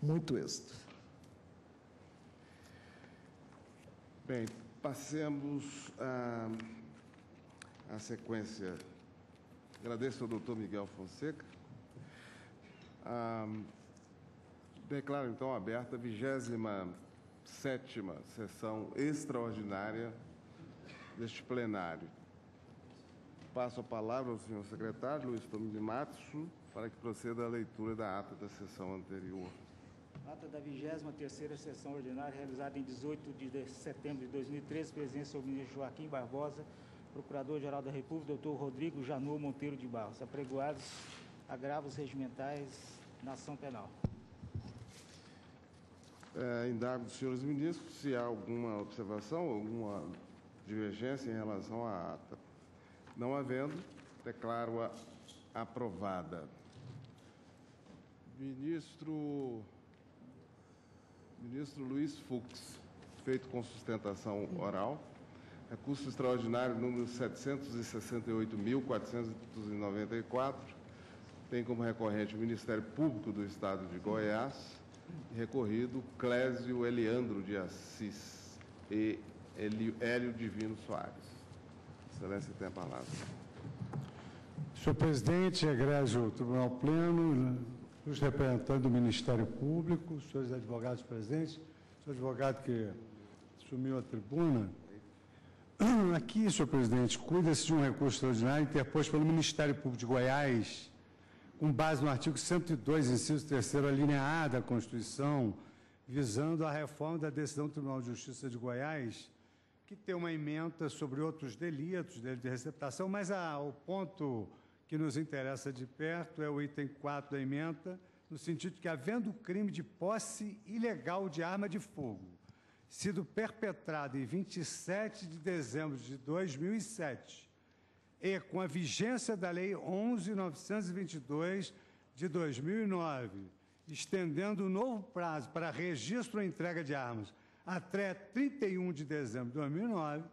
muito êxito. Bem, passemos à sequência. Agradeço ao doutor Miguel Fonseca. Declaro, então, aberta a 27ª sessão extraordinária deste plenário. Passo a palavra ao senhor secretário, Luiz Tomilho Matos, para que proceda a leitura da ata da sessão anterior. Ata da 23ª sessão ordinária, realizada em 18 de setembro de 2013, presença do ministro Joaquim Barbosa, Procurador-Geral da República, doutor Rodrigo Janot Monteiro de Barros, apregoados agravos regimentais na ação penal. Indago dos senhores ministros se há alguma observação, alguma divergência em relação à ata. Não havendo, declaro-a aprovada. Ministro Luiz Fux, feito com sustentação oral. Recurso extraordinário número 768.494, tem como recorrente o Ministério Público do Estado de Goiás, recorrido Clésio Eliandro de Assis e Hélio Divino Soares. Excelência, tem a palavra. Senhor presidente, egrégio Tribunal Pleno, os representantes do Ministério Público, os senhores advogados presentes, o senhor advogado que assumiu a tribuna. Aqui, senhor presidente, cuida-se de um recurso extraordinário interposto pelo Ministério Público de Goiás, com base no artigo 102, inciso 3º, alínea A da Constituição, visando a reforma da decisão do Tribunal de Justiça de Goiás, que tem uma ementa sobre outros delitos, delito de receptação, mas o ponto que nos interessa de perto é o item 4 da ementa, no sentido de que, havendo crime de posse ilegal de arma de fogo, sido perpetrado em 27 de dezembro de 2007 e com a vigência da Lei 11.922 de 2009, estendendo o novo prazo para registro ou entrega de armas até 31 de dezembro de 2009,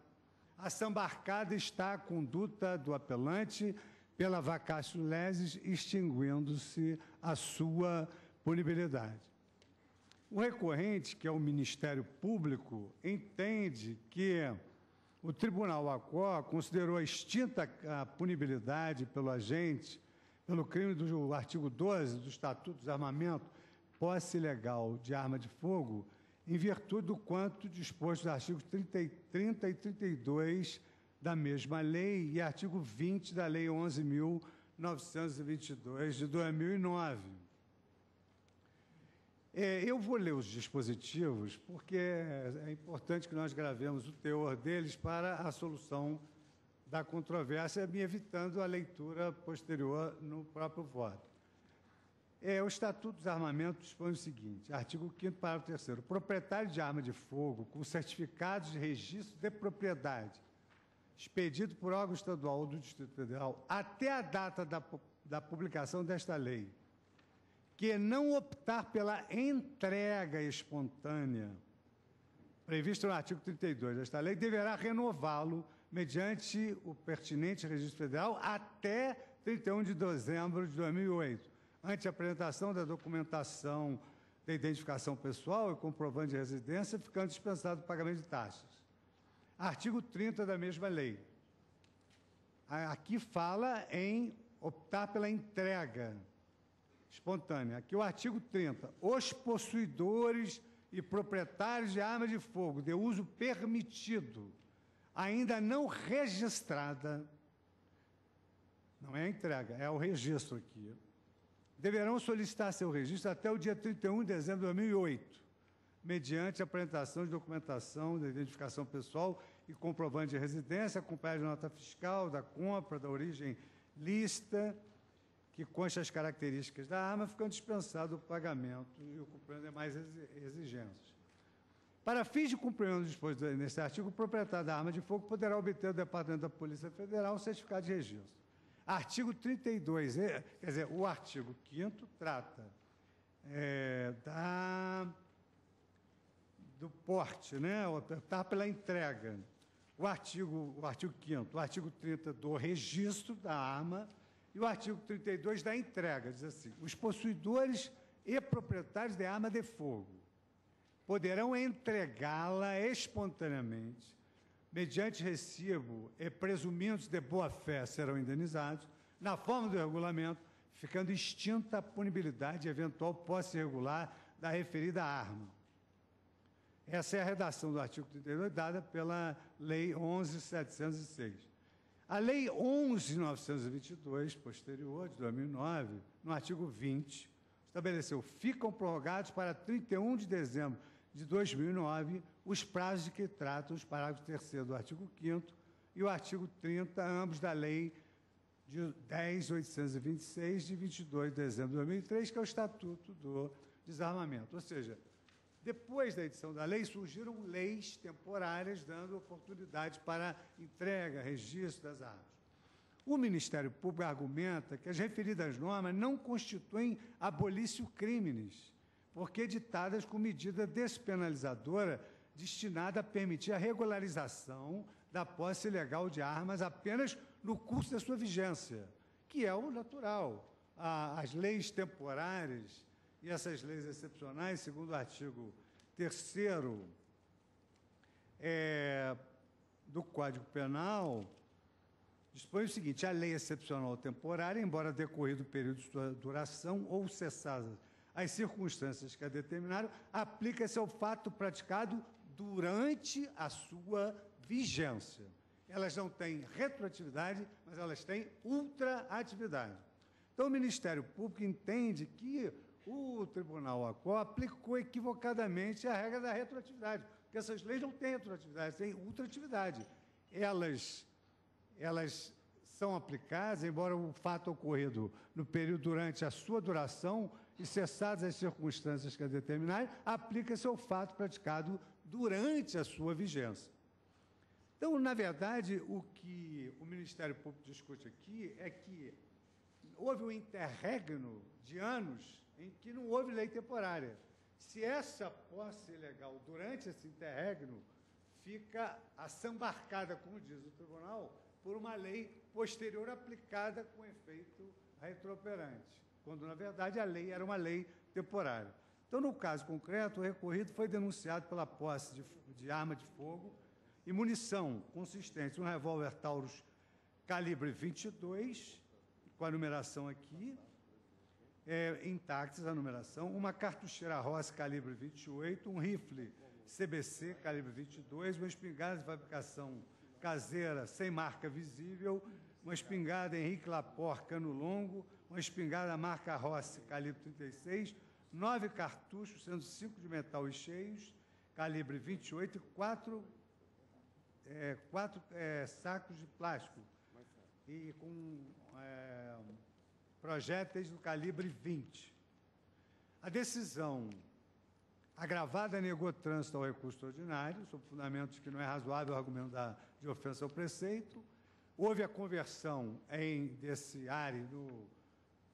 a ação embarcada está a conduta do apelante pela vacatio leges, extinguindo-se a sua punibilidade. O recorrente, que é o Ministério Público, entende que o Tribunal ACOR considerou extinta a punibilidade pelo agente pelo crime do artigo 12 do Estatuto dos Armamentos, posse ilegal de arma de fogo, em virtude do quanto disposto dos artigos 30 e 32 da mesma lei e artigo 20 da Lei 11.922 de 2009. Eu vou ler os dispositivos, porque é importante que nós gravemos o teor deles para a solução da controvérsia, me evitando a leitura posterior no próprio voto. O Estatuto dos Armamentos dispõe o seguinte, artigo 5º, parágrafo 3º, o proprietário de arma de fogo com certificados de registro de propriedade, expedido por órgão estadual ou do Distrito Federal, até a data da publicação desta lei, que não optar pela entrega espontânea, prevista no artigo 32 desta lei, deverá renová-lo mediante o pertinente registro federal até 31 de dezembro de 2008, ante a apresentação da documentação da identificação pessoal e comprovante de residência, ficando dispensado o pagamento de taxas. Artigo 30 da mesma lei. Aqui fala em optar pela entrega espontânea. Aqui o artigo 30. Os possuidores e proprietários de arma de fogo de uso permitido, ainda não registrada, não é a entrega, é o registro aqui, deverão solicitar seu registro até o dia 31 de dezembro de 2008, mediante a apresentação de documentação da identificação pessoal e comprovante de residência, acompanhado de nota fiscal, da compra, da origem lícita, que consta as características da arma, ficando dispensado o pagamento e o cumprimento de demais exigências. Para fins de cumprimento disposto neste artigo, o proprietário da arma de fogo poderá obter do Departamento da Polícia Federal o certificado de registro. Artigo 32, quer dizer, o artigo 5º trata do porte, né, optar pela entrega. O artigo 5º, o artigo 30 do registro da arma, e o artigo 32 da entrega, diz assim, os possuidores e proprietários de arma de fogo poderão entregá-la espontaneamente, mediante recibo e presumidos de boa-fé serão indenizados, na forma do regulamento, ficando extinta a punibilidade de eventual posse irregular da referida arma. Essa é a redação do artigo 32, dada pela Lei 11.706. A Lei 11.922, posterior, de 2009, no artigo 20, estabeleceu: ficam prorrogados para 31 de dezembro de 2009 os prazos de que tratam os parágrafos 3º do artigo 5º e o artigo 30, ambos da Lei de 10.826, de 22 de dezembro de 2003, que é o Estatuto do Desarmamento. Ou seja, depois da edição da lei, surgiram leis temporárias dando oportunidade para entrega, registro das armas. O Ministério Público argumenta que as referidas normas não constituem abolício crimes, porque editadas com medida despenalizadora destinada a permitir a regularização da posse ilegal de armas apenas no curso da sua vigência, que é o natural. As leis temporárias e essas leis excepcionais, segundo o artigo 3º do Código Penal, dispõe o seguinte: a lei excepcional temporária, embora decorrido o período de sua duração ou cessadas as circunstâncias que a determinaram, aplica-se ao fato praticado durante a sua vigência. Elas não têm retroatividade, mas elas têm ultraatividade. Então, o Ministério Público entende que o Tribunal ACOA aplicou equivocadamente a regra da retroatividade, porque essas leis não têm retroatividade, têm ultraatividade. Elas são aplicadas, embora o fato ocorrido no período durante a sua duração e cessadas as circunstâncias que a determinarem, aplica-se ao fato praticado durante a sua vigência. Então, na verdade, o que o Ministério Público discute aqui é que houve um interregno de anos em que não houve lei temporária. Se essa posse ilegal, durante esse interregno, fica assambarcada, como diz o tribunal, por uma lei posterior aplicada com efeito retroperante, quando, na verdade, a lei era uma lei temporária. Então, no caso concreto, o recorrido foi denunciado pela posse de arma de fogo e munição consistente, um revólver Taurus calibre 22, com a numeração aqui, intactas a numeração, uma cartucheira Ross calibre 28, um rifle CBC calibre 22, uma espingarda de fabricação caseira sem marca visível, uma espingarda Henrique Laporte cano longo, uma espingarda marca Ross calibre 36, 9 cartuchos, sendo 5 de metal e cheios, calibre 28 e 4 sacos de plástico e com projéteis do calibre 20. A decisão agravada negou trânsito ao recurso ordinário, sob fundamento de que não é razoável o argumento de ofensa ao preceito. Houve a conversão desse área do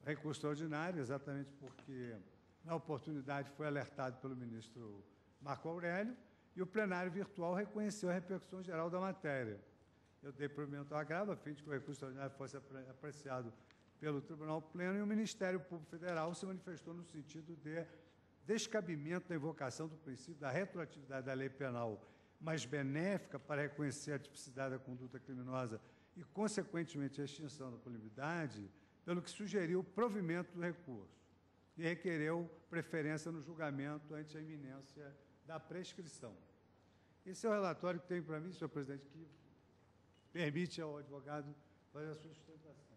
recurso ordinário, exatamente porque, na oportunidade, foi alertado pelo ministro Marco Aurélio, e o plenário virtual reconheceu a repercussão geral da matéria. Eu dei provimento ao agravo, a fim de que o recurso ordinário fosse apreciado pelo Tribunal Pleno, e o Ministério Público Federal se manifestou no sentido de descabimento da invocação do princípio da retroatividade da lei penal, mais benéfica para reconhecer a tipicidade da conduta criminosa e, consequentemente, a extinção da punibilidade, pelo que sugeriu o provimento do recurso e requereu preferência no julgamento ante a iminência da prescrição. Esse é o relatório que tem para mim, senhor presidente, que permite ao advogado fazer a sua sustentação.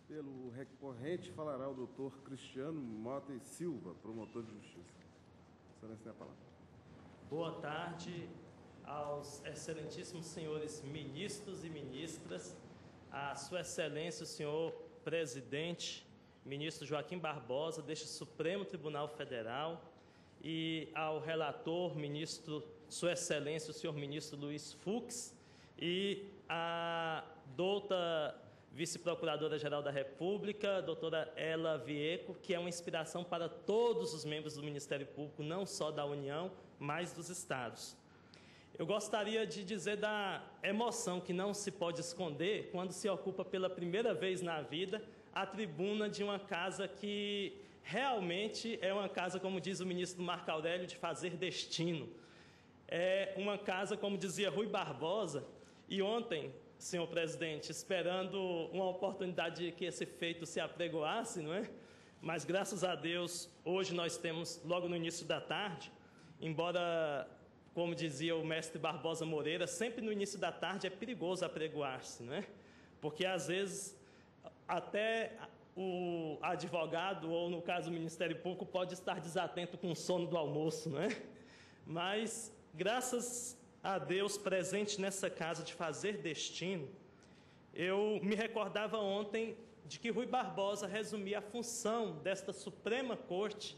Pelo recorrente, falará o doutor Cristiano Mota e Silva, promotor de justiça. Excelência, tem a palavra. Boa tarde aos excelentíssimos senhores ministros e ministras, a Sua Excelência, o senhor presidente, ministro Joaquim Barbosa, deste Supremo Tribunal Federal, e ao relator, ministro, Sua Excelência, o senhor ministro Luiz Fux, e a douta vice-procuradora-geral da República, doutora Ela Vieco, que é uma inspiração para todos os membros do Ministério Público, não só da União, mas dos Estados. Eu gostaria de dizer da emoção que não se pode esconder quando se ocupa pela primeira vez na vida a tribuna de uma casa que realmente é uma casa, como diz o ministro Marco Aurélio, de fazer destino. É uma casa, como dizia Rui Barbosa, e ontem, senhor presidente, esperando uma oportunidade de que esse feito se apregoasse, não é? Mas, graças a Deus, hoje nós temos, logo no início da tarde, embora, como dizia o mestre Barbosa Moreira, sempre no início da tarde é perigoso apregoar-se, não é? Porque, às vezes, até o advogado, ou no caso o Ministério Público, pode estar desatento com o sono do almoço, não é? Mas, graças a Deus presente nessa casa de fazer destino, eu me recordava ontem de que Rui Barbosa resumia a função desta Suprema Corte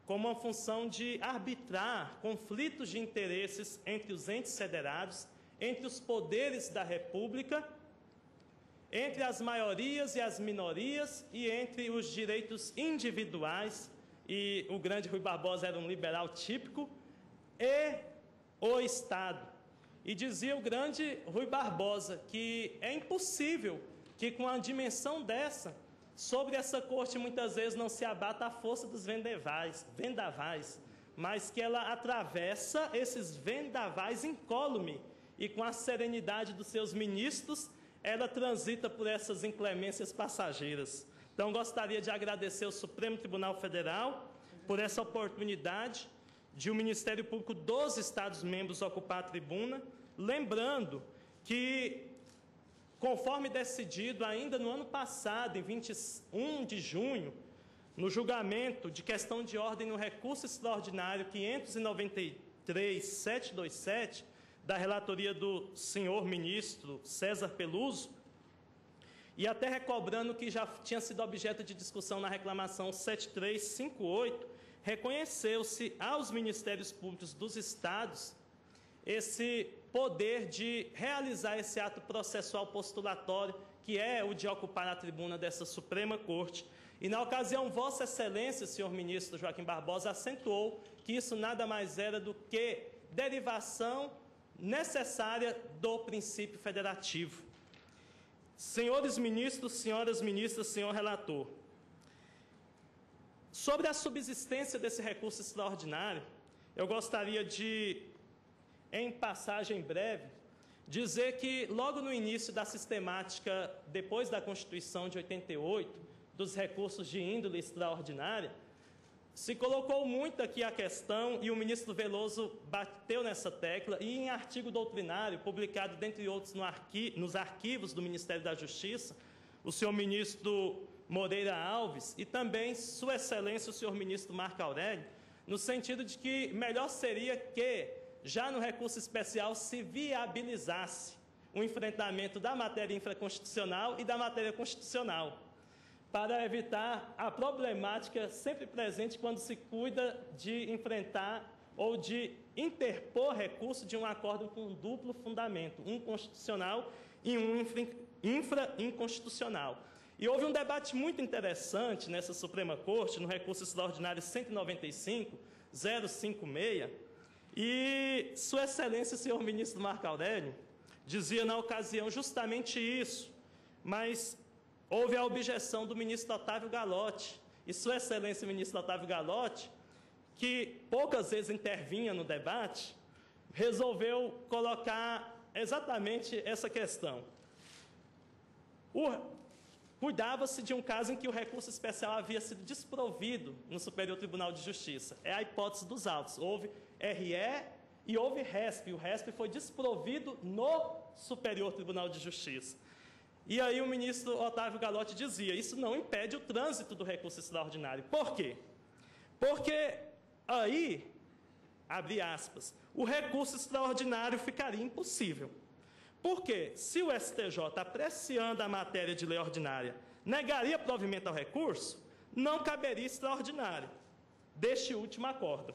como uma função de arbitrar conflitos de interesses entre os entes federados, entre os poderes da República, entre as maiorias e as minorias e entre os direitos individuais, e o grande Rui Barbosa era um liberal típico, e o Estado. E dizia o grande Rui Barbosa que é impossível que com a dimensão dessa, sobre essa corte muitas vezes não se abata a força dos vendavais, mas que ela atravessa esses vendavais incólume e com a serenidade dos seus ministros, ela transita por essas inclemências passageiras. Então, gostaria de agradecer ao Supremo Tribunal Federal por essa oportunidade de o Ministério Público dos Estados-membros ocupar a tribuna, lembrando que, conforme decidido ainda no ano passado, em 21 de junho, no julgamento de questão de ordem no recurso extraordinário 593-727, da relatoria do senhor ministro César Peluso, e até recobrando que já tinha sido objeto de discussão na reclamação 7358, reconheceu-se aos Ministérios Públicos dos Estados esse poder de realizar esse ato processual postulatório, que é o de ocupar a tribuna dessa Suprema Corte. E, na ocasião, Vossa Excelência, senhor ministro Joaquim Barbosa, acentuou que isso nada mais era do que derivação necessária do princípio federativo. Senhores ministros, senhoras ministras, senhor relator, sobre a subsistência desse recurso extraordinário, eu gostaria de, em passagem breve, dizer que logo no início da sistemática, depois da Constituição de 88, dos recursos de índole extraordinária, se colocou muito aqui a questão, e o ministro Veloso bateu nessa tecla, e em artigo doutrinário, publicado, dentre outros, nos arquivos do Ministério da Justiça, o senhor ministro Moreira Alves, e também Sua Excelência, o senhor ministro Marco Aurélio, no sentido de que melhor seria que, já no recurso especial, se viabilizasse o enfrentamento da matéria infraconstitucional e da matéria constitucional, para evitar a problemática sempre presente quando se cuida de enfrentar ou de interpor recurso de um acordo com um duplo fundamento, um constitucional e um infra-inconstitucional. E houve um debate muito interessante nessa Suprema Corte, no recurso extraordinário 195-056, e Sua Excelência, senhor ministro Marco Aurélio, dizia na ocasião justamente isso, mas houve a objeção do ministro Otávio Galotti, e Sua Excelência, ministro Otávio Galotti, que poucas vezes intervinha no debate, resolveu colocar exatamente essa questão. Cuidava-se de um caso em que o recurso especial havia sido desprovido no Superior Tribunal de Justiça. É a hipótese dos autos. Houve RE e houve RESP. O RESP foi desprovido no Superior Tribunal de Justiça. E aí o ministro Otávio Galotti dizia, isso não impede o trânsito do recurso extraordinário. Por quê? Porque aí, abre aspas, o recurso extraordinário ficaria impossível. Porque se o STJ, apreciando a matéria de lei ordinária, negaria provimento ao recurso, não caberia extraordinário deste último acordo.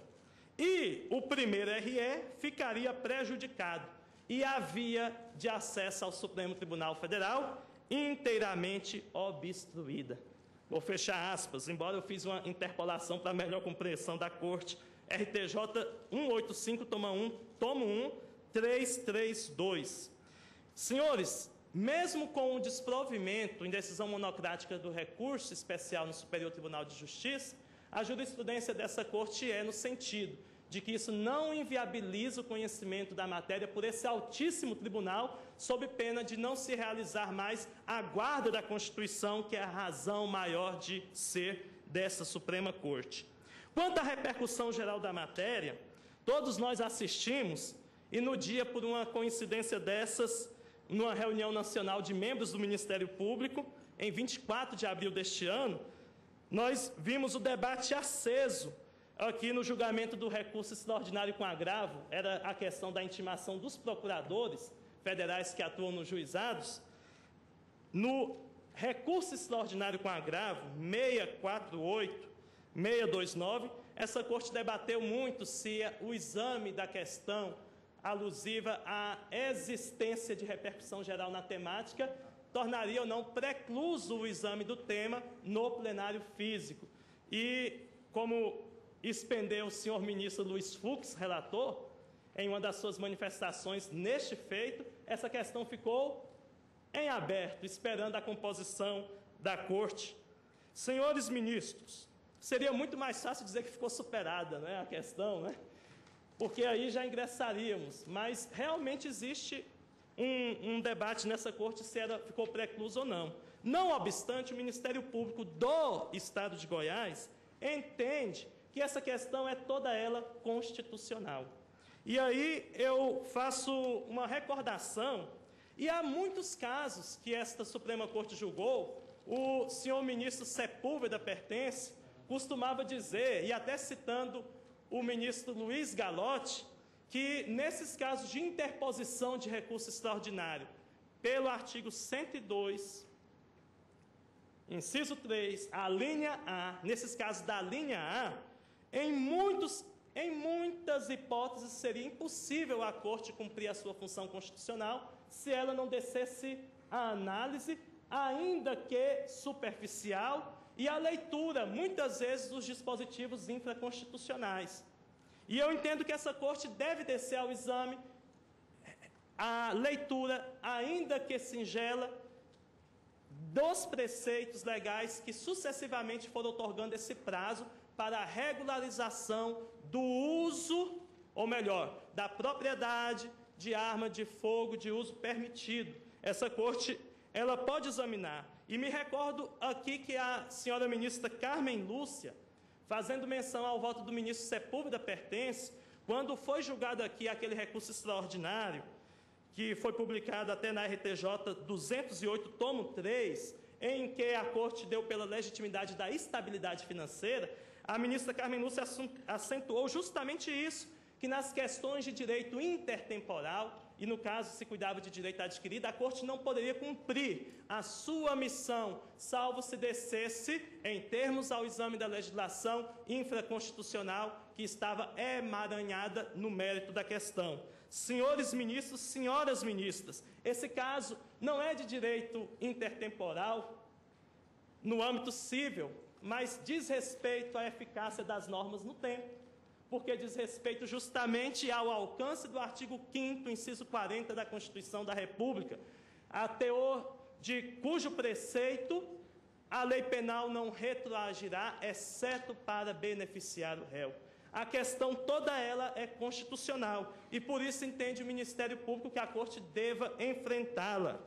E o primeiro RE ficaria prejudicado e a via de acesso ao Supremo Tribunal Federal inteiramente obstruída. Vou fechar aspas, embora eu fiz uma interpolação para melhor compreensão da Corte, RTJ 185, tomo 1, 332. Senhores, mesmo com o desprovimento em decisão monocrática do recurso especial no Superior Tribunal de Justiça, a jurisprudência dessa Corte é no sentido de que isso não inviabiliza o conhecimento da matéria por esse altíssimo tribunal, sob pena de não se realizar mais a guarda da Constituição, que é a razão maior de ser dessa Suprema Corte. Quanto à repercussão geral da matéria, todos nós assistimos, e no dia, por uma coincidência dessas, numa reunião nacional de membros do Ministério Público, em 24 de abril deste ano, nós vimos o debate aceso aqui no julgamento do recurso extraordinário com agravo, era a questão da intimação dos procuradores federais que atuam nos juizados. No recurso extraordinário com agravo 648, 629, essa Corte debateu muito se o exame da questão alusiva à existência de repercussão geral na temática tornaria ou não precluso o exame do tema no plenário físico. E, como expendeu o senhor ministro Luiz Fux, relator, em uma das suas manifestações neste feito, essa questão ficou em aberto, esperando a composição da Corte. Senhores ministros, seria muito mais fácil dizer que ficou superada, né, a questão, né? Porque aí já ingressaríamos, mas realmente existe um debate nessa Corte se ficou precluso ou não. Não obstante, o Ministério Público do Estado de Goiás entende que essa questão é toda ela constitucional. E aí eu faço uma recordação, e há muitos casos que esta Suprema Corte julgou, o senhor ministro Sepúlveda Pertence costumava dizer, e até citando o ministro Luiz Galotti, que nesses casos de interposição de recurso extraordinário, pelo artigo 102, inciso 3, a linha A, nesses casos da linha A, em muitas hipóteses seria impossível a Corte cumprir a sua função constitucional se ela não descesse a análise, ainda que superficial, e a leitura, muitas vezes, dos dispositivos infraconstitucionais. E eu entendo que essa Corte deve descer ao exame a leitura, ainda que singela, dos preceitos legais que sucessivamente foram otorgando esse prazo para a regularização do uso, ou melhor, da propriedade de arma de fogo de uso permitido. Essa Corte, ela pode examinar. E me recordo aqui que a senhora ministra Carmen Lúcia, fazendo menção ao voto do ministro Sepúlveda Pertence, quando foi julgado aqui aquele recurso extraordinário, que foi publicado até na RTJ 208, tomo 3, em que a Corte deu pela legitimidade da estabilidade financeira, a ministra Carmen Lúcia acentuou justamente isso, que nas questões de direito intertemporal, e no caso se cuidava de direito adquirido, a Corte não poderia cumprir a sua missão, salvo se descesse em termos ao exame da legislação infraconstitucional que estava emaranhada no mérito da questão. Senhores ministros, senhoras ministras, esse caso não é de direito intertemporal no âmbito civil, mas diz respeito à eficácia das normas no tempo, porque diz respeito justamente ao alcance do artigo 5º, inciso 40 da Constituição da República, a teor de cujo preceito a lei penal não retroagirá, exceto para beneficiar o réu. A questão toda ela é constitucional, e por isso entende o Ministério Público que a Corte deva enfrentá-la.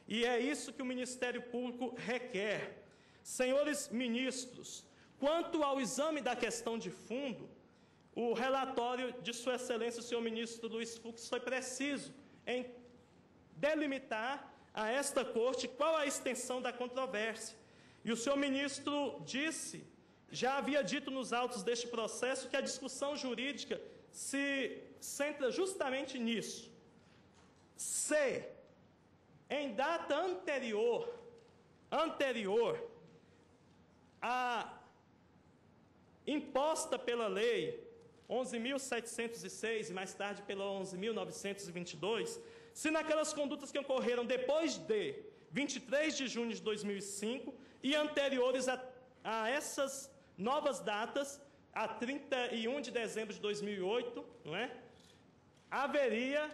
E é isso que o Ministério Público requer. Senhores ministros, quanto ao exame da questão de fundo, o relatório de Sua Excelência, o senhor ministro Luiz Fux, foi preciso em delimitar a esta Corte qual a extensão da controvérsia. E o senhor ministro disse, já havia dito nos autos deste processo, que a discussão jurídica se centra justamente nisso. Se, em data anterior à imposta pela lei 11.706 e mais tarde pela 11.922, se naquelas condutas que ocorreram depois de 23 de junho de 2005 e anteriores a essas novas datas, a 31 de dezembro de 2008, não é? haveria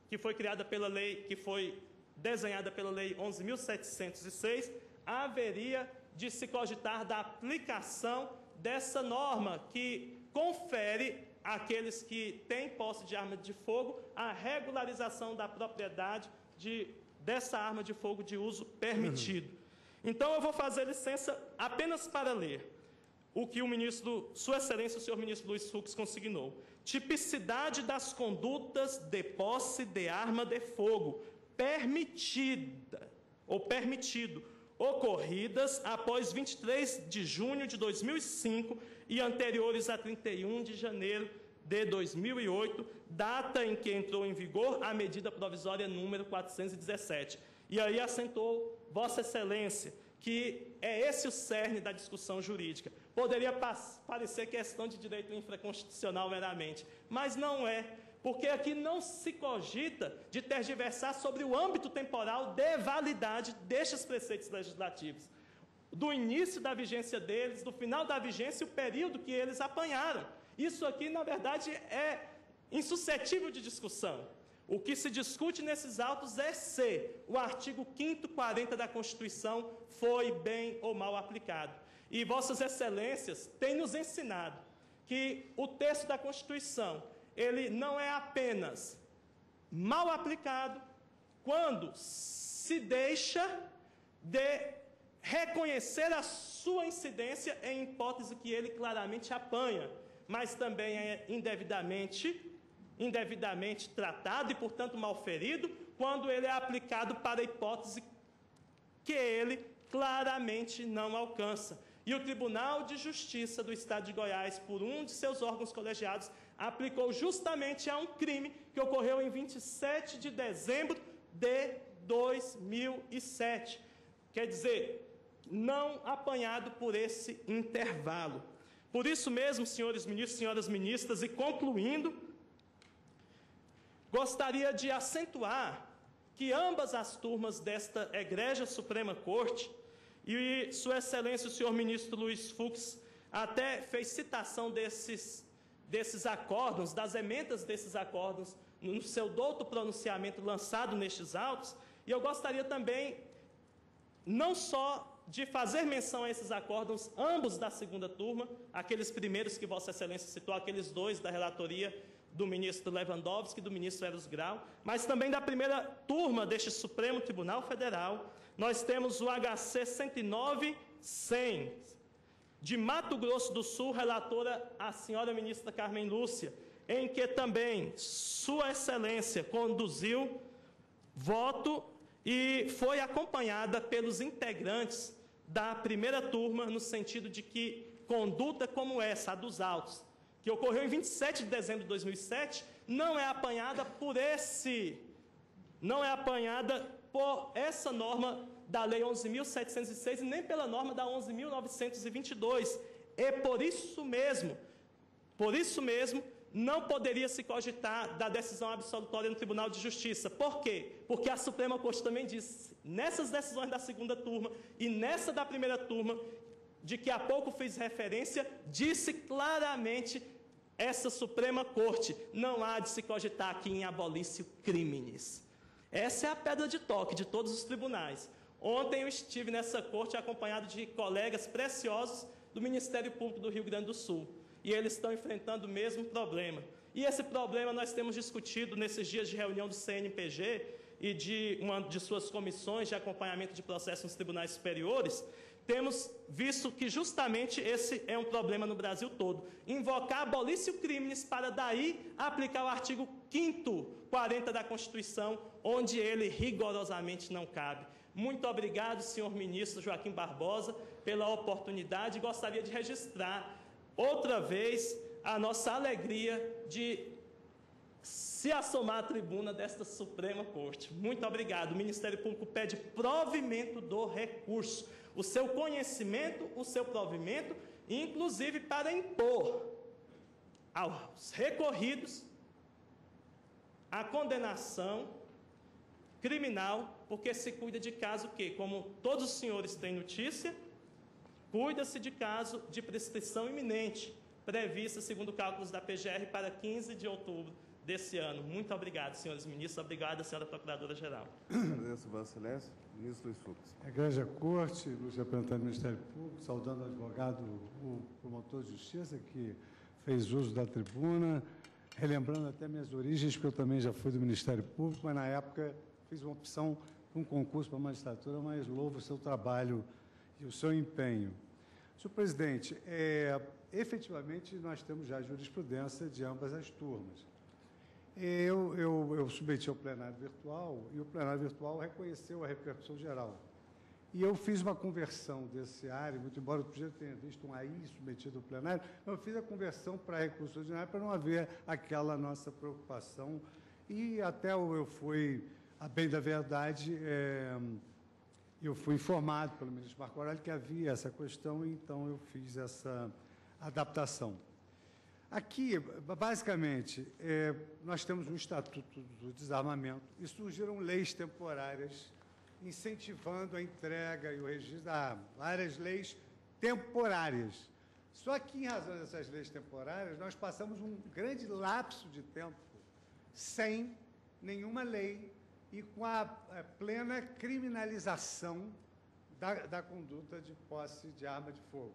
que foi criada pela lei, que foi desenhada pela Lei 11.706, haveria de se cogitar da aplicação dessa norma que confere àqueles que têm posse de arma de fogo a regularização da propriedade dessa arma de fogo de uso permitido. Então, eu vou fazer licença apenas para ler o que Sua Excelência, o senhor ministro Luiz Fux, consignou. Tipicidade das condutas de posse de arma de fogo permitido, ocorridas após 23 de junho de 2005 e anteriores a 31 de janeiro de 2008, data em que entrou em vigor a medida provisória número 417. E aí assentou Vossa Excelência, que é esse o cerne da discussão jurídica. Poderia parecer questão de direito infraconstitucional meramente, mas não é, porque aqui não se cogita de tergiversar sobre o âmbito temporal de validade destes preceitos legislativos, do início da vigência deles, do final da vigência e o período que eles apanharam. Isso aqui, na verdade, é insuscetível de discussão. O que se discute nesses autos é se o artigo 5º 40 da Constituição foi bem ou mal aplicado. E Vossas Excelências têm nos ensinado que o texto da Constituição, ele não é apenas mal aplicado quando se deixa de reconhecer a sua incidência em hipótese que ele claramente apanha, mas também é indevidamente tratado e, portanto, mal ferido, quando ele é aplicado para a hipótese que ele claramente não alcança. E o Tribunal de Justiça do Estado de Goiás, por um de seus órgãos colegiados, aplicou justamente a um crime que ocorreu em 27 de dezembro de 2007. Quer dizer, não apanhado por esse intervalo. Por isso mesmo, senhores ministros, senhoras ministras, e concluindo, gostaria de acentuar que ambas as turmas desta egrégia Suprema Corte, e Sua Excelência, o senhor ministro Luiz Fux, até fez citação desses acórdons, das emendas desses acórdons, no seu douto pronunciamento lançado nestes autos, e eu gostaria também, não só de fazer menção a esses acórdons, ambos da segunda turma, aqueles primeiros que Vossa Excelência citou, aqueles dois da relatoria do ministro Lewandowski e do ministro Eros Grau, mas também da primeira turma deste Supremo Tribunal Federal. Nós temos o HC 109-100, de Mato Grosso do Sul, relatora a senhora ministra Carmen Lúcia, em que também Sua Excelência conduziu voto e foi acompanhada pelos integrantes da primeira turma, no sentido de que conduta como essa, a dos autos, que ocorreu em 27 de dezembro de 2007, não é apanhada por essa norma da Lei 11.706 e nem pela norma da 11.922. E por isso mesmo, não poderia se cogitar da decisão absolutória no Tribunal de Justiça. Por quê? Porque a Suprema Corte também disse, nessas decisões da segunda turma e nessa da primeira turma, de que há pouco fiz referência, disse claramente essa Suprema Corte, não há de se cogitar aqui em abolício crimes. Essa é a pedra de toque de todos os tribunais. Ontem eu estive nessa corte acompanhado de colegas preciosos do Ministério Público do Rio Grande do Sul. E eles estão enfrentando o mesmo problema. E esse problema nós temos discutido nesses dias de reunião do CNPG e de uma de suas comissões de acompanhamento de processos nos tribunais superiores. Temos visto que justamente esse é um problema no Brasil todo. Invocar abolício crimes para daí aplicar o artigo 5º 40 da Constituição, onde ele rigorosamente não cabe. Muito obrigado, senhor ministro Joaquim Barbosa, pela oportunidade. Gostaria de registrar outra vez a nossa alegria de se assomar à tribuna desta Suprema Corte. Muito obrigado. O Ministério Público pede provimento do recurso, o seu conhecimento, o seu provimento, inclusive para impor aos recorridos a condenação criminal, porque se cuida de caso que, como todos os senhores têm notícia, cuida-se de caso de prescrição iminente, prevista, segundo cálculos da PGR, para 15 de outubro desse ano. Muito obrigado, senhores ministros. Obrigado, senhora Procuradora-Geral. Agradeço, Vossa Excelência. Ministro Luiz Fux. Egrégia Corte, ilustre representante do Ministério Público, saudando o advogado, o promotor de justiça, que fez uso da tribuna, relembrando até minhas origens, porque eu também já fui do Ministério Público, mas na época fiz uma opção para um concurso para a magistratura, mas louvo o seu trabalho e o seu empenho. Senhor presidente, efetivamente nós temos já jurisprudência de ambas as turmas. Eu submeti ao plenário virtual e o plenário virtual reconheceu a repercussão geral. E eu fiz uma conversão desse área, muito embora eu já tenha visto um AI submetido ao plenário, eu fiz a conversão para recurso ordinário para não haver aquela nossa preocupação. E até eu fui, a bem da verdade, eu fui informado pelo ministro Marco Aurélio que havia essa questão, e então eu fiz essa adaptação. Aqui, basicamente, nós temos um Estatuto do Desarmamento e surgiram leis temporárias incentivando a entrega e o registro da arma. Várias leis temporárias. Só que, em razão dessas leis temporárias, nós passamos um grande lapso de tempo sem nenhuma lei e com a plena criminalização da conduta de posse de arma de fogo,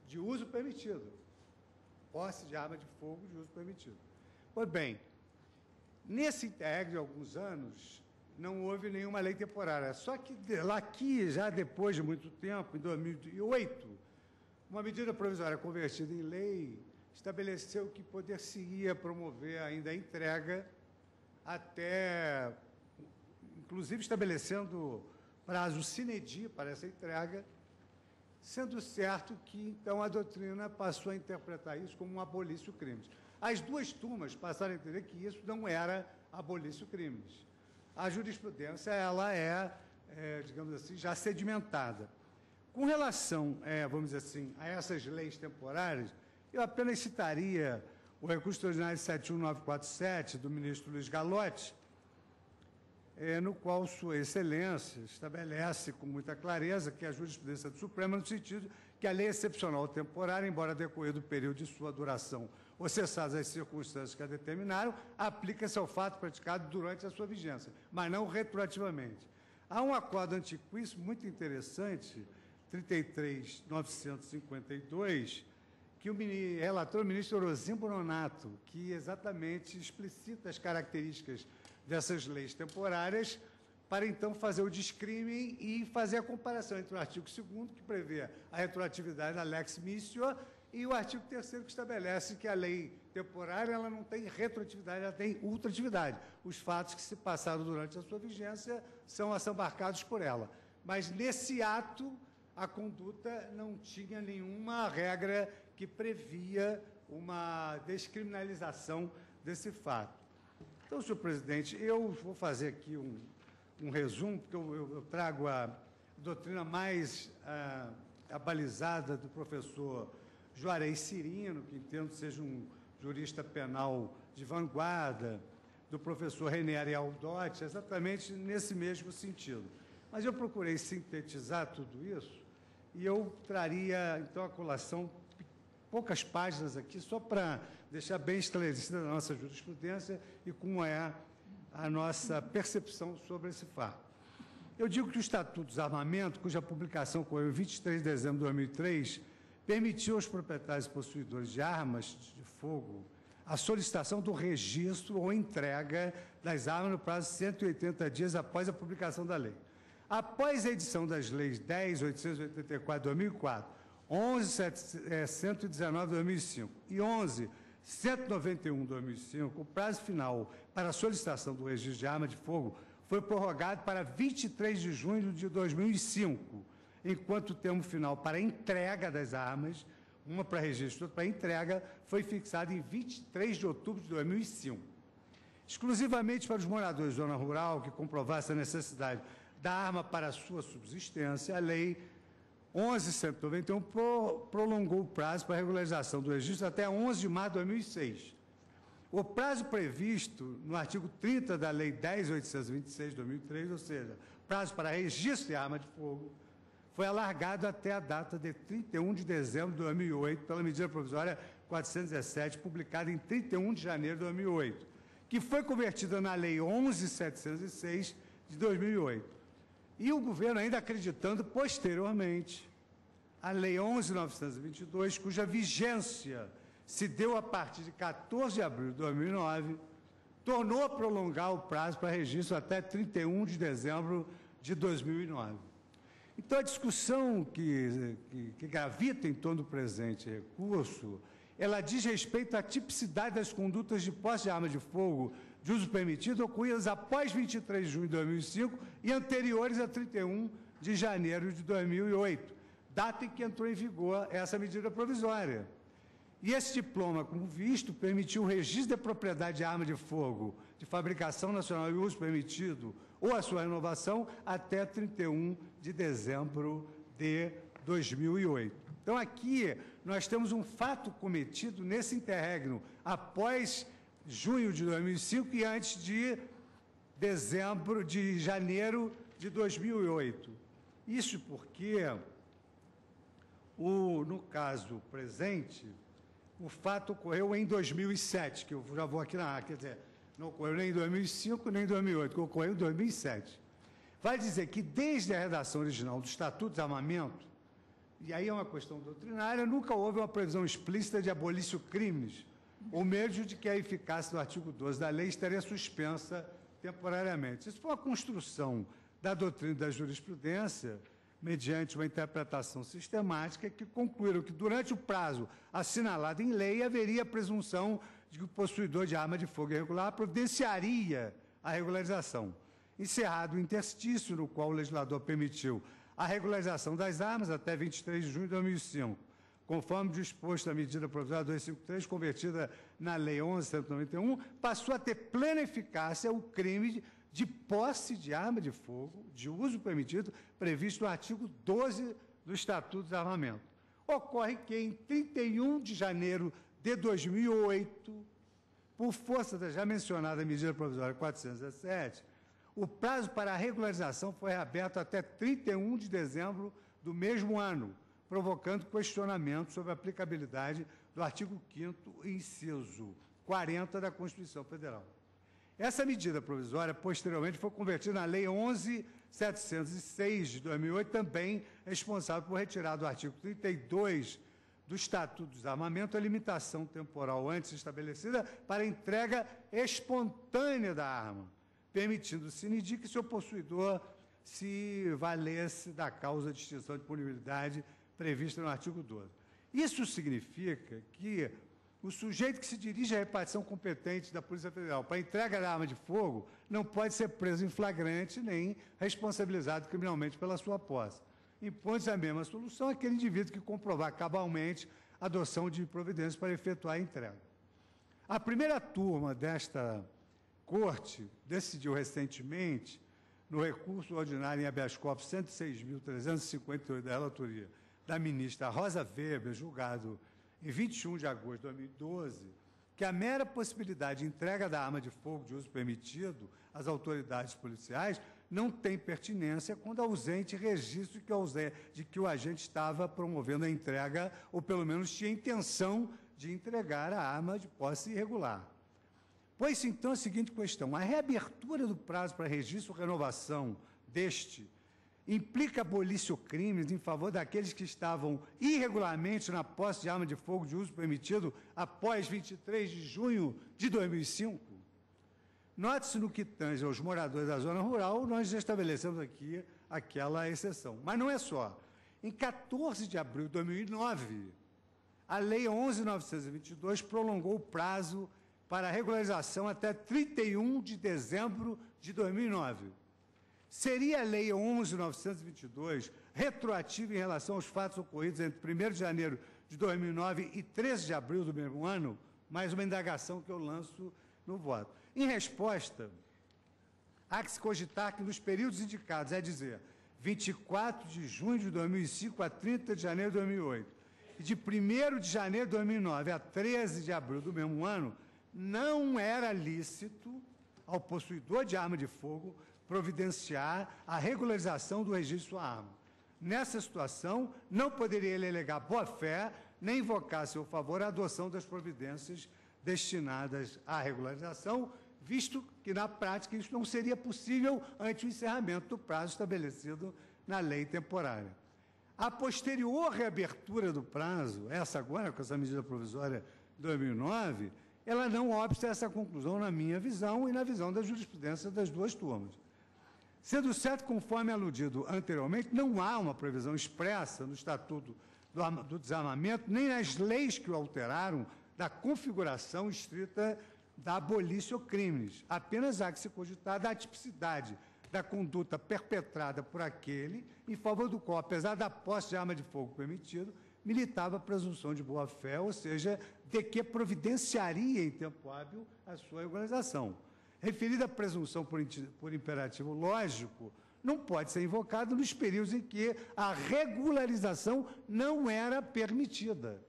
de uso permitido. Posse de arma de fogo de uso permitido. Pois bem, nesse interregno de alguns anos, não houve nenhuma lei temporária. Só que aqui, já depois de muito tempo, em 2008, uma medida provisória convertida em lei estabeleceu que poder-se-ia promover ainda a entrega até, inclusive estabelecendo prazo sine die para essa entrega, sendo certo que, então, a doutrina passou a interpretar isso como um abolício crimes. As duas turmas passaram a entender que isso não era abolício crimes. A jurisprudência, ela digamos assim, já sedimentada. Com relação, vamos dizer assim, a essas leis temporárias, eu apenas citaria o recurso ordinário 71947, do ministro Luiz Galotti, no qual Sua Excelência estabelece com muita clareza que a jurisprudência do Supremo, no sentido que a lei excepcional temporária, embora decorrer do período de sua duração ou cessadas as circunstâncias que a determinaram, aplica-se ao fato praticado durante a sua vigência, mas não retroativamente. Há um acordo antiquíssimo muito interessante, 33.952, que o relator, o ministro Orozimbo Nonato, que exatamente explicita as características dessas leis temporárias, para então fazer o discrimen e fazer a comparação entre o artigo 2º, que prevê a retroatividade da lex missio, e o artigo 3º, que estabelece que a lei temporária ela não tem retroatividade, ela tem ultratividade. Os fatos que se passaram durante a sua vigência são assambarcados por ela. Mas, nesse ato, a conduta não tinha nenhuma regra que previa uma descriminalização desse fato. Então, senhor presidente, eu vou fazer aqui um resumo, porque eu trago a doutrina mais abalizada do professor Juarez Cirino, que entendo seja um jurista penal de vanguarda, do professor René Ariel Dotti, exatamente nesse mesmo sentido. Mas eu procurei sintetizar tudo isso e eu traria, então, a colação, poucas páginas aqui, só para deixar bem esclarecida a nossa jurisprudência e como é a nossa percepção sobre esse fato. Eu digo que o Estatuto do Desarmamento, cuja publicação ocorreu em 23 de dezembro de 2003, permitiu aos proprietários e possuidores de armas de fogo a solicitação do registro ou entrega das armas no prazo de 180 dias após a publicação da lei. Após a edição das leis 10.884 de 2004, 11.119 de 2005 e 11.191 de 2005, o prazo final para a solicitação do registro de arma de fogo foi prorrogado para 23 de junho de 2005, enquanto o termo final para entrega das armas, uma para registro e outra para entrega, foi fixado em 23 de outubro de 2005. Exclusivamente para os moradores de zona rural que comprovassem a necessidade da arma para a sua subsistência, a Lei 11.191 prolongou o prazo para a regularização do registro até 11 de março de 2006. O prazo previsto no artigo 30 da Lei 10.826 de 2003, ou seja, prazo para registro de arma de fogo, foi alargado até a data de 31 de dezembro de 2008, pela medida provisória 417, publicada em 31 de janeiro de 2008, que foi convertida na Lei 11.706 de 2008. E o governo ainda acreditando posteriormente a Lei 11.922, cuja vigência se deu a partir de 14 de abril de 2009, tornou a prolongar o prazo para registro até 31 de dezembro de 2009. Então, a discussão que gravita em torno do presente recurso, ela diz respeito à tipicidade das condutas de posse de arma de fogo de uso permitido ocorridas após 23 de junho de 2005 e anteriores a 31 de janeiro de 2008, data em que entrou em vigor essa medida provisória. E esse diploma, como visto, permitiu o registro da propriedade de arma de fogo de fabricação nacional e uso permitido ou a sua renovação até 31 de dezembro de 2008. Então, aqui, nós temos um fato cometido nesse interregno após junho de 2005 e antes de janeiro de 2008. Isso porque, no caso presente, o fato ocorreu em 2007, que eu já vou aqui na quer dizer, não ocorreu nem em 2005, nem em 2008, que ocorreu em 2007. Vai dizer que, desde a redação original do Estatuto de Desarmamento, e aí é uma questão doutrinária, nunca houve uma previsão explícita de abolício crimes, ou mesmo de que a eficácia do artigo 12 da lei estaria suspensa temporariamente. Isso foi uma construção da doutrina da jurisprudência, mediante uma interpretação sistemática, que concluíram que, durante o prazo assinalado em lei, haveria a presunção de que o possuidor de arma de fogo irregular providenciaria a regularização. Encerrado o interstício no qual o legislador permitiu a regularização das armas até 23 de junho de 2005, conforme disposto a medida provisória 253, convertida na Lei 11.191, passou a ter plena eficácia o crime de posse de arma de fogo, de uso permitido, previsto no artigo 12 do Estatuto de Desarmamento. Ocorre que, em 31 de janeiro de 2008, por força da já mencionada medida provisória 417, o prazo para a regularização foi reaberto até 31 de dezembro do mesmo ano, provocando questionamento sobre a aplicabilidade do artigo 5º, inciso 40 da Constituição Federal. Essa medida provisória, posteriormente, foi convertida na Lei 11.706 de 2008, também responsável por retirar do artigo 32 do Estatuto do Desarmamento a limitação temporal antes estabelecida para entrega espontânea da arma, permitindo, se indique, que seu possuidor se valesse da causa de extinção de punibilidade prevista no artigo 12. Isso significa que o sujeito que se dirige à repartição competente da Polícia Federal para entrega da arma de fogo não pode ser preso em flagrante nem responsabilizado criminalmente pela sua posse. Impõe-se a mesma solução àquele indivíduo que comprovar cabalmente a adoção de providências para efetuar a entrega. A primeira turma desta Corte decidiu recentemente, no recurso ordinário em habeas corpus 106.358 da relatoria da ministra Rosa Weber, julgado em 21 de agosto de 2012, que a mera possibilidade de entrega da arma de fogo de uso permitido às autoridades policiais não tem pertinência quando ausente registro de que o agente estava promovendo a entrega, ou pelo menos tinha intenção de entregar a arma de posse irregular. Pois, então, a seguinte questão: a reabertura do prazo para registro ou renovação deste implica abolício crimes em favor daqueles que estavam irregularmente na posse de arma de fogo de uso permitido após 23 de junho de 2005? Note-se, no que tange aos moradores da zona rural, nós já estabelecemos aqui aquela exceção. Mas não é só. Em 14 de abril de 2009, a Lei 11.922 prolongou o prazo para a regularização até 31 de dezembro de 2009. Seria a Lei 11.922 retroativa em relação aos fatos ocorridos entre 1º de janeiro de 2009 e 13 de abril do mesmo ano? Mais uma indagação que eu lanço no voto. Em resposta, há que se cogitar que nos períodos indicados, é dizer, 24 de junho de 2005 a 30 de janeiro de 2008, e de 1º de janeiro de 2009 a 13 de abril do mesmo ano, não era lícito ao possuidor de arma de fogo providenciar a regularização do registro de sua arma. Nessa situação, não poderia ele alegar boa-fé, nem invocar a seu favor a adoção das providências destinadas à regularização, visto que, na prática, isso não seria possível ante o encerramento do prazo estabelecido na lei temporária. A posterior reabertura do prazo, essa agora, com essa medida provisória de 2009, ela não obsta essa conclusão na minha visão e na visão da jurisprudência das duas turmas. Sendo certo, conforme aludido anteriormente, não há uma previsão expressa no Estatuto do Desarmamento, nem nas leis que o alteraram, da configuração estrita da abolição crimes. Apenas há que se cogitar da tipicidade da conduta perpetrada por aquele em favor do qual, apesar da posse de arma de fogo permitido, militava a presunção de boa-fé, ou seja, de que providenciaria em tempo hábil a sua regularização. Referida presunção por imperativo lógico, não pode ser invocada nos períodos em que a regularização não era permitida.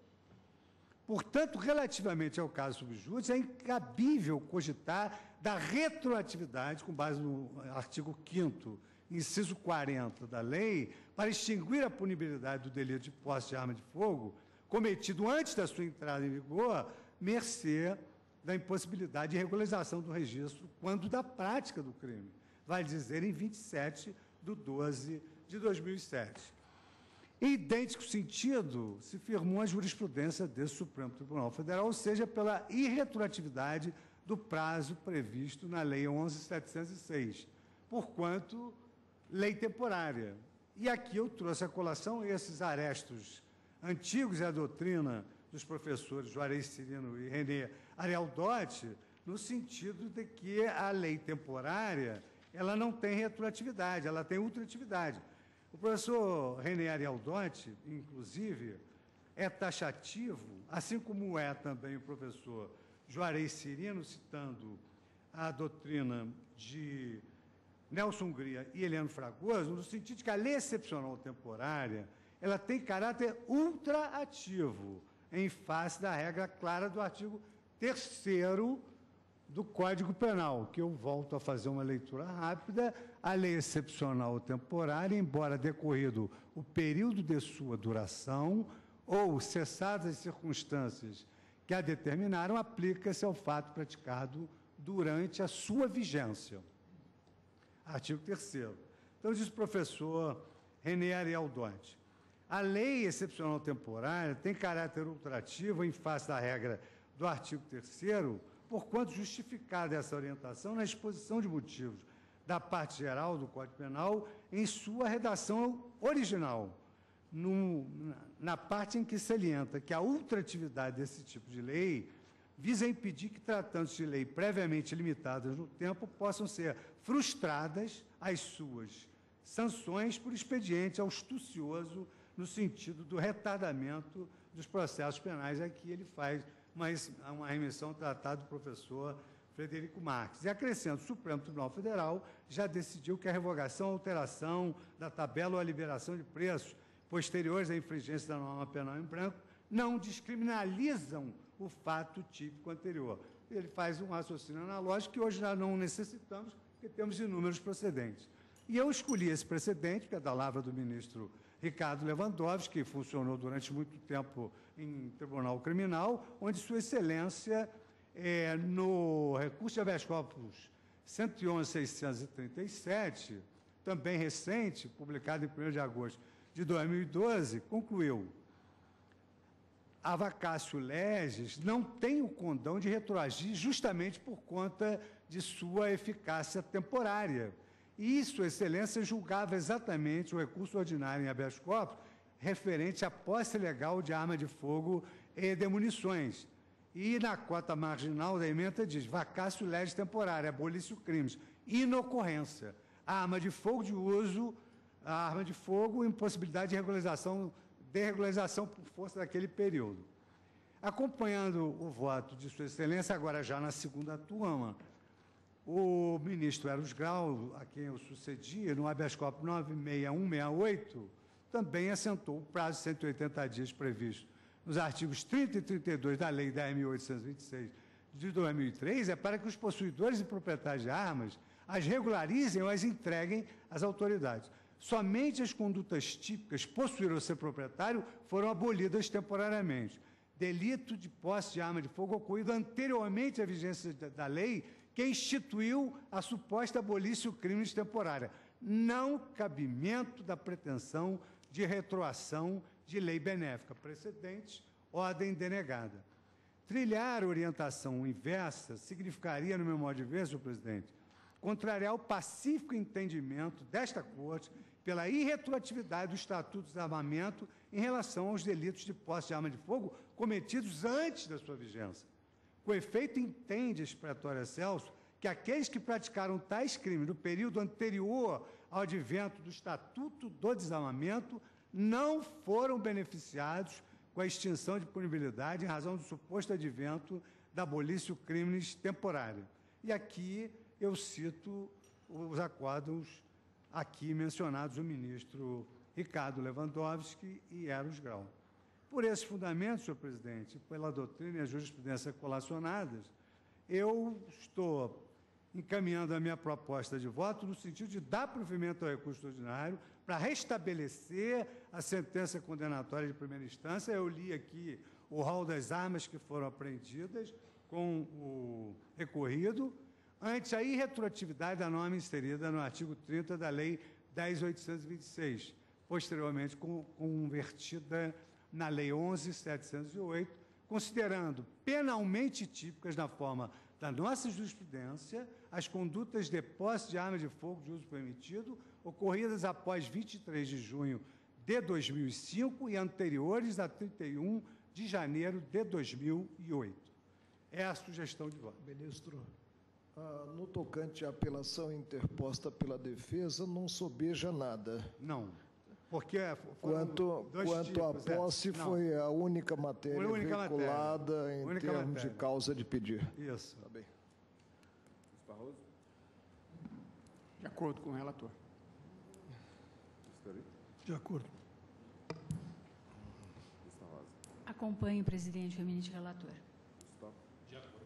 Portanto, relativamente ao caso subjúdice, é incabível cogitar da retroatividade, com base no artigo 5º, inciso 40 da lei, para extinguir a punibilidade do delito de posse de arma de fogo cometido antes da sua entrada em vigor, mercê da impossibilidade de regularização do registro quando da prática do crime. Vale dizer, em 27/12/2007. Em idêntico sentido, se firmou a jurisprudência desse Supremo Tribunal Federal, ou seja, pela irretroatividade do prazo previsto na Lei 11.706, porquanto lei temporária. E aqui eu trouxe à colação esses arestos antigos e a doutrina dos professores Juarez Cirino e René Arialdotti, no sentido de que a lei temporária ela não tem retroatividade, ela tem ultratividade. O professor René Arialdotti, inclusive, é taxativo, assim como é também o professor Juarez Cirino, citando a doutrina de Nelson Hungria e Heleno Fragoso, no sentido de que a lei excepcional temporária ela tem caráter ultraativo, em face da regra clara do artigo 3º do Código Penal, que eu volto a fazer uma leitura rápida. A lei excepcional temporária, embora decorrido o período de sua duração ou cessadas as circunstâncias que a determinaram, aplica-se ao fato praticado durante a sua vigência. Artigo 3º. Então, diz o professor René Arialdotti, a lei excepcional temporária tem caráter ultrativo em face da regra do artigo 3º, porquanto justificada essa orientação na exposição de motivos da parte geral do Código Penal em sua redação original, na parte em que salienta que a ultratividade desse tipo de lei visa impedir que, tratando-se de lei previamente limitadas no tempo, possam ser frustradas as suas sanções por expediente astucioso no sentido do retardamento dos processos penais. Aqui ele faz uma remissão ao tratado do professor Frederico Marques. E acrescento, o Supremo Tribunal Federal já decidiu que a revogação, alteração da tabela ou a liberação de preços posteriores à infringência da norma penal em branco não descriminalizam o fato típico anterior. Ele faz um raciocínio analógico que hoje já não necessitamos, porque temos inúmeros precedentes. E eu escolhi esse precedente, que é da lavra do ministro Ricardo Lewandowski, que funcionou durante muito tempo em tribunal criminal, onde Sua Excelência, no recurso de habeas corpus 111.637, também recente, publicado em 1º de agosto de 2012, concluiu: a vacatio legis não tem o condão de retroagir justamente por conta de sua eficácia temporária. E Sua Excelência julgava exatamente o recurso ordinário em habeas corpus referente à posse legal de arma de fogo e de munições. E na cota marginal da emenda diz: vacatio legis temporária, abolição crimes, inocorrência, a arma de fogo de uso, a arma de fogo, impossibilidade de regularização por força daquele período. Acompanhando o voto de Sua Excelência, agora já na segunda turma, o ministro Eros Grau, a quem eu sucedi, no habeas corpus 96168, também assentou o prazo de 180 dias previsto nos artigos 30 e 32 da Lei 10.826 de 2003, é para que os possuidores e proprietários de armas as regularizem ou as entreguem às autoridades. Somente as condutas típicas, possuir ou ser proprietário, foram abolidas temporariamente. Delito de posse de arma de fogo ocorrido anteriormente à vigência da lei que instituiu a suposta abolição crimes temporária. Não cabimento da pretensão de retroação de lei benéfica. Precedentes, ordem denegada. Trilhar orientação inversa significaria, no meu modo de ver, senhor presidente, contrariar o pacífico entendimento desta Corte pela irretroatividade do Estatuto do Desarmamento em relação aos delitos de posse de arma de fogo cometidos antes da sua vigência. Com efeito, entende a expiratória Celso que aqueles que praticaram tais crimes no período anterior ao advento do Estatuto do Desarmamento não foram beneficiados com a extinção de punibilidade em razão do suposto advento da abolição crimes temporária. E aqui eu cito os acordos aqui mencionados do ministro Ricardo Lewandowski e Eros Grau. Por esses fundamentos, senhor presidente, pela doutrina e a jurisprudência colacionadas, eu estou encaminhando a minha proposta de voto no sentido de dar provimento ao recurso ordinário para restabelecer a sentença condenatória de primeira instância. Eu li aqui o rol das armas que foram apreendidas com o recorrido, ante a irretroatividade da norma inserida no artigo 30 da Lei 10.826, posteriormente convertida na Lei 11.708, considerando penalmente típicas na forma da nossa jurisprudência as condutas de posse de arma de fogo de uso permitido ocorridas após 23 de junho de 2005 e anteriores a 31 de janeiro de 2008. É a sugestão de voto. Ministro, no tocante à apelação interposta pela defesa, não sobeja nada. Não, porque quanto à posse, foi a única matéria veiculada em termos de causa de pedir. Isso. Tá bem. Barroso? De acordo com o relator. De acordo. Rosa? Acompanho, presidente, o ministro relator. De acordo.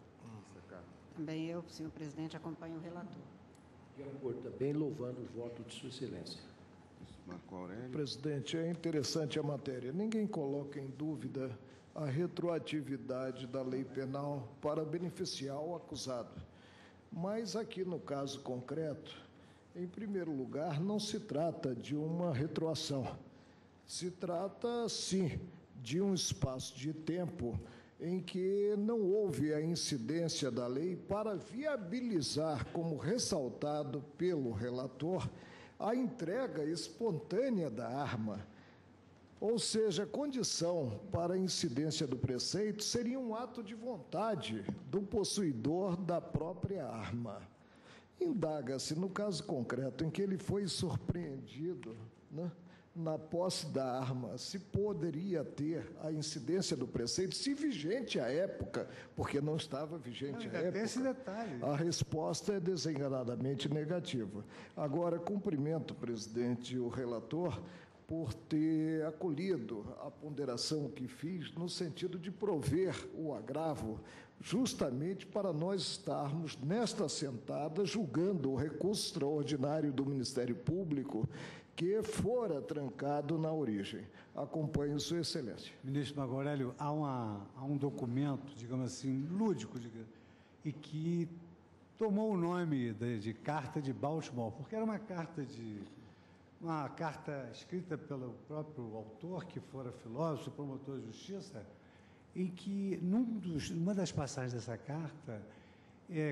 Também eu, senhor presidente, acompanho o relator. De acordo, também louvando o voto de Sua Excelência. Marco Aurélio. Presidente, é interessante a matéria. Ninguém coloca em dúvida a retroatividade da lei penal para beneficiar o acusado. Mas aqui, no caso concreto, em primeiro lugar, não se trata de uma retroação. Se trata, sim, de um espaço de tempo em que não houve a incidência da lei para viabilizar, como ressaltado pelo relator, a entrega espontânea da arma. Ou seja, a condição para a incidência do preceito seria um ato de vontade do possuidor da própria arma. Indaga-se, no caso concreto em que ele foi surpreendido, né, na posse da arma, se poderia ter a incidência do preceito, se vigente à época, porque não estava vigente à época. Tem esse detalhe. A resposta é desenganadamente negativa. Agora, cumprimento, presidente, o relator, por ter acolhido a ponderação que fiz no sentido de prover o agravo justamente para nós estarmos nesta sentada julgando o recurso extraordinário do Ministério Público que fora trancado na origem. Acompanho Sua Excelência. Ministro Marco Aurélio, há um documento, digamos assim, lúdico, e que tomou o nome de Carta de Baltimore, porque era uma carta escrita pelo próprio autor, que fora filósofo, promotor de justiça, em que, numa das passagens dessa carta,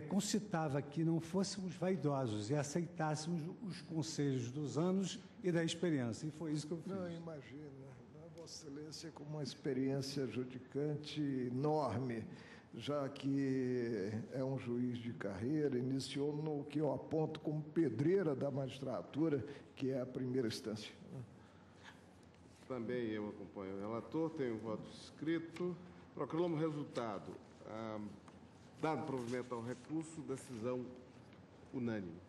concitava que não fôssemos vaidosos e aceitássemos os conselhos dos anos e da experiência. E foi isso que eu fiz. Não, imagina. Vossa Excelência com uma experiência judicante enorme, já que é um juiz de carreira, iniciou no que eu aponto como pedreira da magistratura, que é a primeira instância. Também eu acompanho o relator, tenho voto escrito. Proclamo o resultado. Dado provimento ao recurso, decisão unânime.